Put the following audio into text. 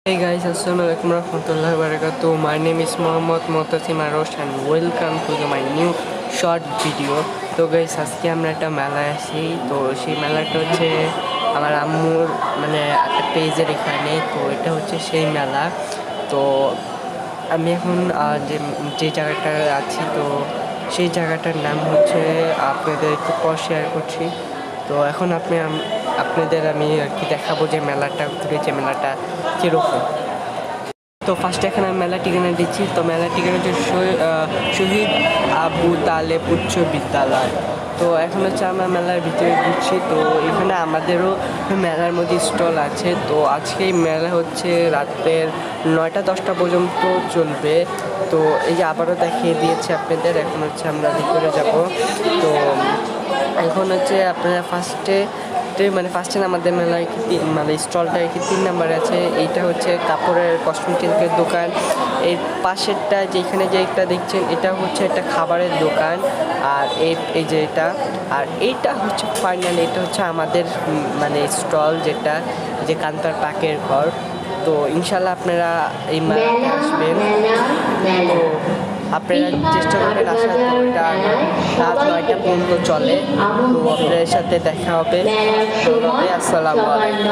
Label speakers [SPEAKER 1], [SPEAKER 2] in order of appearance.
[SPEAKER 1] Hey guys, Assalamualaikum warahmatullahi wabarakatuh. My name is Mohammad Motasim Arosh and welcome to my new short video. তো guys আজকে আমরা একটা মেলায় আসি। তো সেই মেলাটা হচ্ছে আমার আম্মুর মানে একটা পেজের এখানে। তো এটা হচ্ছে সেই মেলা। তো আমি এখন যে জায়গাটা আছি, তো সেই জায়গাটার নাম হচ্ছে আপনাদের একটু পর শেয়ার করছি। তো এখন আপনাদের আমি আর কি দেখাবো যে মেলাটা ঘুরে, যে মেলাটা কীরকম। তো ফার্স্টে এখানে আমি মেলা ঠিকানা দিচ্ছি। তো মেলা ঠিকানা হচ্ছে শহীদ আবু তালেব উচ্চ বিদ্যালয়। তো এখন হচ্ছে আমরা মেলার ভিতরে ঘুরছি। তো এখানে আমাদেরও মেলার মধ্যে স্টল আছে। তো আজকে এই মেলা হচ্ছে রাতের 9টা-10টা পর্যন্ত চলবে। তো এই যে আবারও দেখিয়ে দিয়েছে আপনাদের। এখন হচ্ছে আমরা ভিতরে যাব। তো এখন হচ্ছে আপনারা ফার্স্টে আমাদের মেলায় মানে স্টলটা 3 নম্বরে আছে। এইটা হচ্ছে কাপড়ের কসমেটিকের দোকান। এর পাশেরটা যেখানে যেটা দেখছেন এটা হচ্ছে একটা খাবারের দোকান। আর এই যে এটা, আর এইটা হচ্ছে ফাইনাল, এটা হচ্ছে আমাদের মানে স্টল, যেটা যে কান্তার পাকের ঘর। তো ইনশাল্লাহ আপনারা এই মেলাতে আসবেন। তো আপনারা চেষ্টা করবেন আসার। এটা রাত 9টা পর্যন্ত চলে। তো আপনাদের সাথে দেখা হবে। আসসালামু আলাইকুম।